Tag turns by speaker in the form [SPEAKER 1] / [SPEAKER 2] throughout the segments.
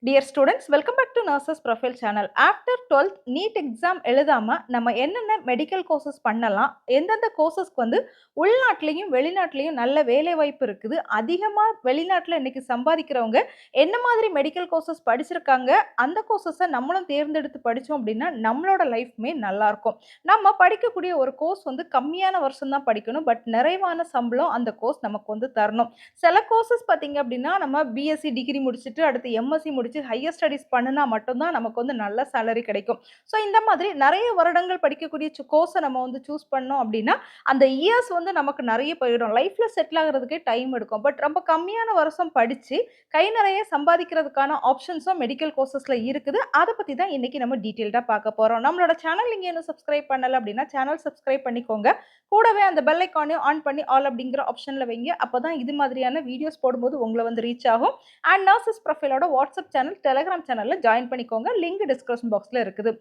[SPEAKER 1] Dear students, welcome back to nurses profile channel. After 12th NEET exam எழுதாம நம்ம என்னென்ன medical courses பண்ணலாம், எந்தெந்த கோர்சஸ்க்கு வந்து உள்நாட்டிலையும் வெளிநாட்டிலையும் நல்ல வேலைவாய்ப்பு இருக்குது, அதிகமாக வெளிநாட்டில் இன்னைக்கு சம்பாதிக்கிறவங்க என்ன மாதிரி மெடிக்கல் கோர்சஸ் படிச்சிருக்காங்க, அந்த கோர்சஸை நம்மளும் தேர்ந்தெடுத்து படித்தோம் அப்படின்னா நம்மளோட லைஃப்மே நல்லாயிருக்கும். நம்ம படிக்கக்கூடிய ஒரு கோர்ஸ் வந்து கம்மியான வருஷம் தான் படிக்கணும், பட் நிறைவான சம்பளம் அந்த கோர்ஸ் நமக்கு வந்து தரணும். சில கோர்சஸ் பார்த்தீங்க அப்படின்னா நம்ம பிஎஸ்சி டிகிரி முடிச்சுட்டு அடுத்து எம்எஸ்சி முடிச்சு ஹையர் ஸ்டடீஸ் பண்ணுனா மட்டும்தான் நமக்கு வந்து நல்ல சேலரி கிடைக்கும். ஸோ இந்த மாதிரி நிறைய வருடங்கள் படிக்கக்கூடிய கோர்ஸை நம்ம வந்து சூஸ் பண்ணோம் அப்படின்னா அந்த இயர்ஸ் வந்து நமக்கு நிறைய போயிடும். லைஃப்ல செட்டில் ஆகிறதுக்கே டைம் எடுக்கும். பட் ரொம்ப கம்மியான வருஷம் படிச்சு கை நிறைய சம்பாதிக்கிறதுக்கான ஆப்ஷன்ஸும் மெடிக்கல் கோர்சஸ்ல இருக்குது. அதை பத்தி தான் இன்னைக்கு நம்ம டீட்டெயில்டா பார்க்க போறோம். நம்மளோட சேனல் நீங்க இன்னும் சப்ஸ்கிரைப் பண்ணல அப்படின்னா சேனல் சப்ஸ்கிரைப் பண்ணிக்கோங்க. கூடவே அந்த பெல் ஐக்கானையும் ஆன் பண்ணி ஆல் அப்படிங்கிற ஆப்ஷன்ல வைங்க. அப்பதான் இது மாதிரியான வீடியோஸ் போடும்போது உங்களை வந்து ரீச் ஆகும். அண்ட் நர்சஸ் ப்ரொஃபைலோட வாட்ஸ்அப் சேனல், டெலிகிராம் சேனல்ல ஜாயின் பண்ணிக்கோங்க. லிங்க் டிஸ்கிரிப்ஷன் பாக்ஸ்ல இருக்குது.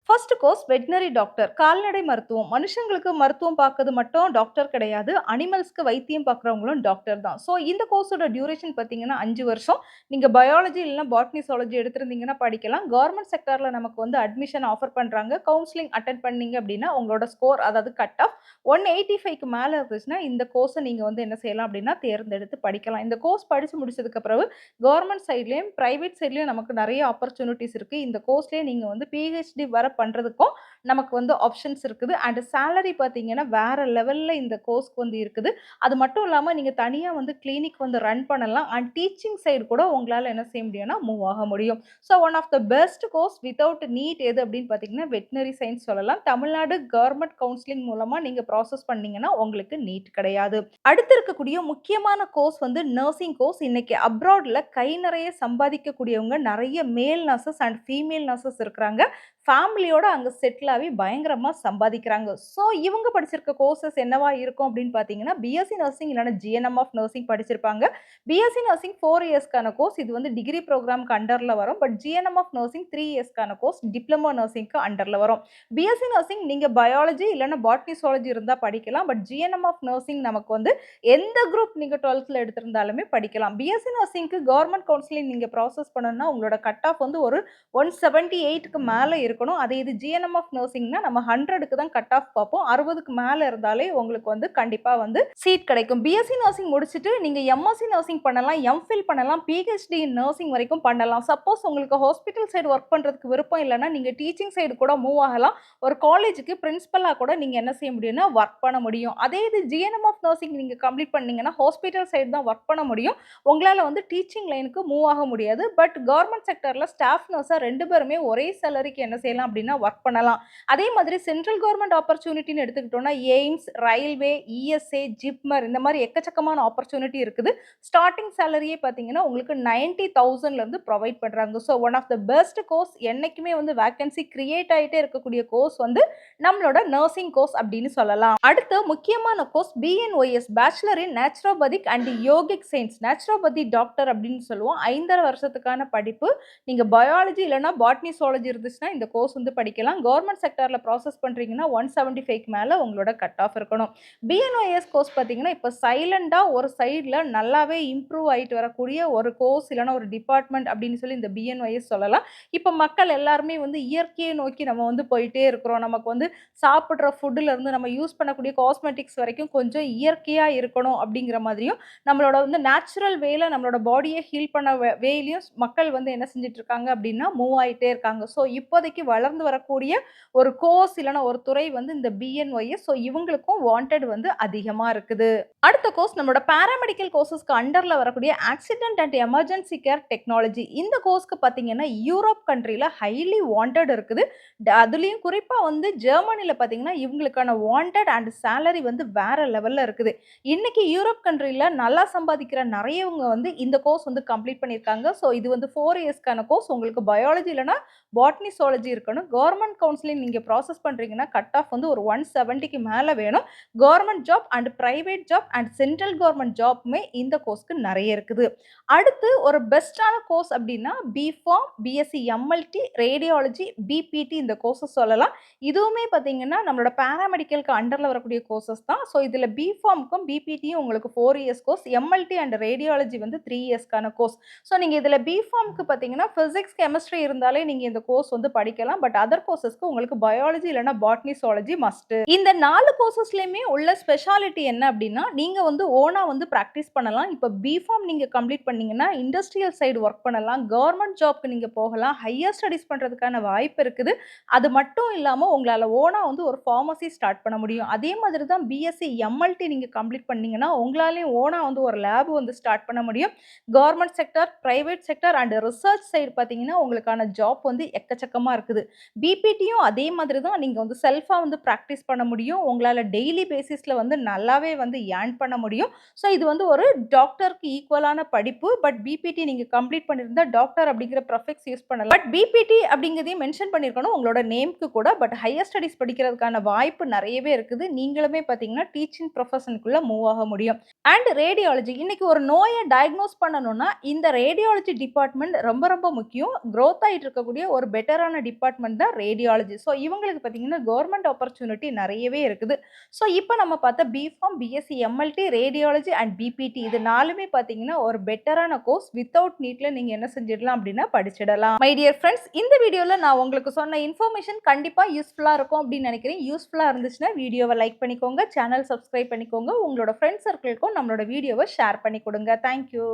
[SPEAKER 1] ஃபர்ஸ்ட் கோர்ஸ் வெட்னரி டாக்டர், கால்நடை மருத்துவம். மனுஷங்களுக்கு மருத்துவம் பார்க்கறது மட்டும் டாக்டர் கிடையாது, அனிமல்ஸ்க்கு வைத்தியம் பார்க்குறவங்களும் டாக்டர் தான். ஸோ இந்த கோர்ஸோட டியூரேஷன் பார்த்தீங்கன்னா 5 வருஷம். நீங்கள் பயாலஜி இல்லைனா பாட்னி ஜூவாலஜி எடுத்திருந்தீங்கன்னா படிக்கலாம். கவர்மெண்ட் செக்டாரில் நமக்கு வந்து அட்மிஷன் ஆஃபர் பண்ணுறாங்க. கவுன்சிலிங் அட்டென்ட் பண்ணீங்க அப்படின்னா உங்களோட ஸ்கோர், அதாவது கட் ஆஃப் 185க்கு மேலே இருந்துச்சுன்னா இந்த கோர்ஸை நீங்கள் வந்து என்ன செய்யலாம் அப்படின்னா தேர்ந்தெடுத்து படிக்கலாம். இந்த கோர்ஸ் படித்து முடிச்சதுக்கு பிறகு கவர்மெண்ட் சைட்லேயும் ப்ரைவேட் சைட்லேயும் நமக்கு நிறைய ஆப்பர்ச்சுனிட்டிஸ் இருக்குது. இந்த கோர்ஸ்லேயே நீங்கள் வந்து பிஹெச்டி வர பண்ணுறதுக்கும் நமக்கு வந்து ஆப்ஷன்ஸ் இருக்குது. அண்ட் சேலரி பார்த்தீங்கன்னா வேற லெவலில் இந்த கோர்ஸ்க்கு வந்து இருக்குது. அது மட்டும் இல்லாமல் நீங்கள் தனியாக வந்து கிளினிக் வந்து ரன் பண்ணலாம். அண்ட் டீச்சிங் சைடு கூட உங்களால் என்ன செய்ய முடியும்னா மூவ் ஆக முடியும். So one of the best course without NEET எது அப்படின்னு பார்த்தீங்கன்னா வெட்னரி சயின்ஸ் சொல்லலாம். தமிழ்நாடு கவர்மெண்ட் கவுன்சிலிங் மூலமாக நீங்கள் ப்ராசஸ் பண்ணீங்கன்னா உங்களுக்கு நீட் கிடையாது. அடுத்து இருக்கக்கூடிய முக்கியமான கோர்ஸ் வந்து நர்சிங் கோர்ஸ். இன்னைக்கு அப்ராட்ல கை நிறைய சம்பாதிக்கக்கூடியவங்க நிறைய மேல் நர்சஸ் அண்ட் ஃபீமேல் நர்சஸ் இருக்கிறாங்க. ஃபேமிலியோட அங்கே செட்டில் ஆகி பயங்கரமாக சம்பாதிக்கிறாங்க. ஸோ இவங்க படிச்சிருக்க கோர்சஸ் என்னவா இருக்கும் அப்படின்னு பார்த்தீங்கன்னா பிஎஸ்சி நர்சிங் இல்லைனா ஜிஎன்எம் ஆஃப் நர்சிங் படிச்சிருப்பாங்க. பிஎஸ்சி நர்சிங் 4 இயர்ஸ்க்கான கோர்ஸ். இது வந்து டிகிரி ப்ரோக்ராம்க்கு அண்டரில் வரும். பட் ஜிஎன்எம் ஆஃப் நர்சிங் 3 இயர்ஸ்க்கான கோர்ஸ், டிப்ளமோ நர்சிங்க்கு அண்டரில் வரும். பிஎஸ்சி நர்சிங் நீங்கள் பயாலஜி இல்லைனா பாட்னி ஜூவாலஜி இருந்தால் படிக்கலாம். பட் ஜிஎன்எம் ஆஃப் நர்சிங் நமக்கு வந்து எந்த குரூப் நீங்கள் 12th எடுத்திருந்தாலுமே படிக்கலாம். பிஎஸ்சி நர்சிங்க்கு கவர்மெண்ட் கவுன்சிலிங் நீங்கள் ப்ராசஸ் பண்ணணும்னா உங்களோட கட் ஆஃப் வந்து ஒரு 178க்கு மேலே இருக்கணும். அதே இது ஜிஎன்எம் ஆஃப் நர்சிங்னா நம்ம 100க்கு தான் கட் ஆஃப் பார்ப்போம். 60க்கு மேலே இருந்தாலே உங்களுக்கு வந்து கண்டிப்பாக வந்து சீட் கிடைக்கும். பிஎஸ்சி நர்சிங் முடிச்சுட்டு நீங்கள் எம்எஸ்சி நர்சிங் பண்ணலாம், எம்ஃபில் பண்ணலாம், பிஹெச்டி நர்சிங் வரைக்கும் பண்ணலாம். சப்போஸ் உங்களுக்கு ஹாஸ்பிட்டல் சைடு ஒர்க் பண்ணுறதுக்கு விருப்பம் இல்லைன்னா நீங்கள் டீச்சிங் சைடு கூட மூவ் ஆகலாம். ஒரு காலேஜுக்கு பிரின்சிபலாக கூட நீங்கள் என்ன செய்ய முடியும்னா ஒர்க் பண்ண முடியும். அதே இது ஜிஎன்எம் ஆஃப் நர்சிங் நீங்கள் கம்ப்ளீட் பண்ணீங்கன்னா ஹாஸ்பிட்டல் சைடு தான் ஒர்க் பண்ண முடியும். உங்களால் வந்து டீச்சிங் லைனுக்கு மூவ் ஆக முடியாது. பட் கவர்மெண்ட் செக்டரில் ஸ்டாஃப் நர்ஸாக 2 பேருமே ஒரே சேலரிக்கு என்ன செய்யலாம் அப்படின்னா ஒர்க் பண்ணலாம். அதே மாதிரி சென்ட்ரல் கவர்மெண்ட் ஆப்பர்ச்சுனிட்டின்னு எடுத்துக்கிட்டோம்னா எய்ம்ஸ், ரயில்வே, இஎஸ்ஏ, ஜிப்மர் இந்த மாதிரி எக்கச்சக்கமான ஆப்பர்ச்சுனிட்டி இருக்குது. ஸ்டார்டிங் சேலரியே பார்த்தீங்கன்னா உங்களுக்கு 90,000லேருந்து ப்ரொவைட் பண்ணுறாங்க. So one of the best course, என்னைக்குமே வந்து வேகன்சி கிரியேட் ஆகிட்டே இருக்கக்கூடிய கோர்ஸ் வந்து நம்மளோட நர்சிங் கோர்ஸ் அப்படின்னு சொல்லலாம். அடுத்து முக்கியமான course BNYS, bachelor in naturopathic and yogic science. Naturopathy doctor அப்படின்னு சொல்லுவோம். 5.5 வருஷத்துக்கான படிப்பு. நீங்கள் பயாலஜி இல்லைனா பாட்னி ஜூவாலஜி இருந்துச்சுன்னா இந்த கோர்ஸ் வந்து படிக்கலாம். கவர்மெண்ட் செக்டாரில் ப்ராசஸ் பண்ணுறீங்கன்னா 175க்கு மேலே உங்களோட கட் ஆஃப் இருக்கணும். பிஎன்ஒஎஸ் கோர்ஸ் பார்த்தீங்கன்னா இப்போ சைலண்டாக ஒரு சைடில் நல்லாவே இம்ப்ரூவ் ஆகிட்டு வரக்கூடிய ஒரு கோர்ஸ் இல்லைனா ஒரு டிபார்ட்மெண்ட் அப்படின்னு சொல்லி இந்த பிஎன்ஒஎஸ் சொல்லலாம். இப்போ மக்கள் எல்லாருமே வந்து இயற்கையை நோக்கி நம்ம வந்து போயிட்டே இருக்கிறோம். நமக்கு வந்து சாப்பிட்ற ஃபுட்டுலேருந்து நம்ம யூஸ் பண்ணக்கூடிய காஸ்மெட்டிக்ஸ் வரைக்கும் கொஞ்சம் இயற்கையாக இருக்கணும் அப்படிங்கிற மாதிரியும், நம்மளோட வந்து நேச்சுரல் வேல நம்மளோட பாடியை ஹீல் பண்ண வேலையும் மக்கள் வந்து என்ன செஞ்சுட்டு இருக்காங்க அப்படின்னா மூவ் ஆகிட்டே இருக்காங்க. ஸோ இப்போதைக்கு வளர்ந்து வரக்கூடிய ஒரு கோர்ஸ் இல்லைனா ஒரு துறை வந்து இந்த பிஎன்ஒஎஸ். ஸோ இவங்களுக்கும் வாண்டட் வந்து அதிகமாக இருக்குது. அடுத்த கோர்ஸ் நம்மளோட பாராமெடிக்கல் கோர்சஸ்க்கு அண்டரில் வரக்கூடிய accident and emergency care technology. இந்த கோர்ஸ்க்கு பார்த்தீங்கன்னா யூரோப் கண்ட்ரியில் ஹைலி வாண்டட் இருக்குது. அதுலேயும் குறிப்பாக வந்து ஜெர்மனியில் பார்த்தீங்கன்னா இவங்களுக்கான வாண்டட் அண்ட் சேலரி வந்து வேற லெவலில் இருக்குது. இன்னைக்கு யூரோப் கண்ட்ரியில் நல்லா சம்பாதிக்கிற நிறையவங்க வந்து இந்த கோர்ஸ் வந்து கம்ப்ளீட் பண்ணியிருக்காங்க. ஸோ இது வந்து 4 இயர்ஸ்க்கான கோர்ஸ். உங்களுக்கு பயாலஜி இல்லைனா பாட்னி ஜூவாலஜி இருக்கணும். கவர்மெண்ட் கவுன்சிலிங் நீங்க ப்ராசஸ் பண்றீங்கன்னா, கட் ஆஃப் வந்து ஒரு 170க்கு மேல வேணும். Government job and private job and central government ஜாப்புமே இந்த கோர்ஸ்க்கு நெறைய இருக்குது. அடுத்து ஒரு பெஸ்ட்டான கோர்ஸ் அப்டின்னா, B Pharm, BSc MLT, radiology, BPT இந்த கோர்ஸஸ் சொல்லலாம். இதுவுமே பார்த்தீங்கன்னா, நம்மளோட பாராமெடிக்கலுக்கு அண்டர்ல வரக்கூடிய கோர்ஸஸ் தான். ஸோ, இதில பிஃபார்ம்க்கும், பிபிடியும் உங்களுக்கு 4 years course. MLD and radiology வந்து 3 இயர்ஸ்க்கான கோர்ஸ். ஸோ, நீங்க இதில பிஃபார்ம்க்கு பார்த்தீங்கன்னா, பிசிக்ஸ், கெமிஸ்ட்ரி இருந்தாலே நீங்க இந்த கோர்ஸ் வந்து படிக்கலாம். பட் அதர் கோர்ஸஸ்க்கு உங்களுக்கு பயாலஜி இல்லன்னா பாட்னி, ஜூவாலஜி மஸ்ட்டு. இந்த 4 கோர்ஸஸ்லயுமே உள்ள ஸ்பெஷாலிட்டி என்ன அப்டின்னா, நீங்க வந்து ஓனா வந்து பிராக்டிஸ் பண்ணலாம். இப்ப பிஃபார்ம் நீங்க கம்ப்ளீட் பண்ணீங்கன்னா, இண்டஸ்ட்ரியல் சைடு வொர்க் பண்ணலாம். கவர்ன்மென்ட் ஜாப்க்கு நீங்க போகலாம். ஹையர் ஸ்டடீஸ் பண்றதுக்கான வாய்ப்பு இருக்குது. அது மட்டும் இல்லாம உங்களால ஓனா வந்து ஒரு பார்மசி ஸ்டார்ட் பண்ண முடியும். அதே மாதிரி தான் பிஎஸ்சி எம்எல்டி நீங்க கம்ப்ளீட் பண்ணீங்கன்னா, உங்களாலயும் ஓனா வந்து ஒரு லேப் வந்து ஸ்டார்ட் பண்ண முடியும். Government sector, private sector and research side பார்த்தீங்கன்னா, உங்களுக்கான ஜாப் வந்து எக்கச்சக்கமா இருக்குது. பிபிடியும் அதே மாதிரி தான் நீங்க வந்து செல்ஃபா வந்து பிராக்டிஸ் பண்ண முடியும். உங்களால டெய்லி பேசிஸ்ல வந்து நல்லாவே வந்து ஏர்ன் பண்ண முடியும். ஸோ, இது வந்து ஒரு டாக்டருக்கு ஈக்குவலான படிப்பு. பட் பிபிடி நீங்க கம்ப்ளீட் பண்ணியிருந்தா டாக்டர் அப்படிங்கிற ப்ரிஃபிக்ஸ் யூஸ் பண்ணலாம். பட் பிபிடி அப்படிங்கிறதையும் மென்ஷன் பண்ணியிருக்கணும் உங்களோட நேம்க்கு கூட. பட் ஹையர் ஸ்டடீஸ் படிக்கிறதுக்கான வாய்ப்பு நெறையவே இருக்குது. நீங்களுமே பார்த்தீங்கன்னா, டீச்சிங் ப்ரொஃபஷனுக்குள்ள மூவ் ஆக முடியும். அண்ட் ரேடியாலஜி இன்னைக்கு ஒரு நோய டயக்னோஸ் பண்ணணும்னா, இந்த ரேடியாலஜி டிபார்ட்மெண்ட் ரொம்ப ரொம்ப முக்கியம். குரோத் ஆயிட்டு இருக்கக்கூடிய ஒரு பெட்டரான டிபார்ட்மெண்ட் தான் ரேடியாலஜி. ஸோ, இவங்களுக்கு பார்த்தீங்கன்னா, கவர்ன்மென்ட் ஆப்பர்ச்சுனிட்டி நெறையவே இருக்குது. ஸோ, இப்ப நம்ம பார்த்த B Pharm, BSc MLT, radiology and BPT இது 4மே பார்த்தீங்கன்னா, ஒரு பெட்டரான கோர்ஸ். வித்தவுட் நீட்ல நீங்க என்ன செஞ்சிடலாம் அப்படின்னா படிச்சிடலாம். மை டியர் ஃபிரெண்ட்ஸ், இந்த வீடியோல நான் உங்களுக்கு சொன்ன இன்ஃபர்மேஷன் கண்டிப்பா யூஸ்ஃபுல்லா இருக்கும் அப்படின்னு நினைக்கிறேன். யூஸ்ஃபுல்லா இருந்துச்சுன்னா வீடியோவை லைக் பண்ணிக்கோங்க, சேனல் சப்ஸ்கிரைப் பண்ணிக்கோங்க. உங்களோட ஃப்ரெண்ட்ஸ் சர்க்கிள்க்கும் நம்மளோட வீடியோவை ஷேர் பண்ணி கொடுங்க. Thank you.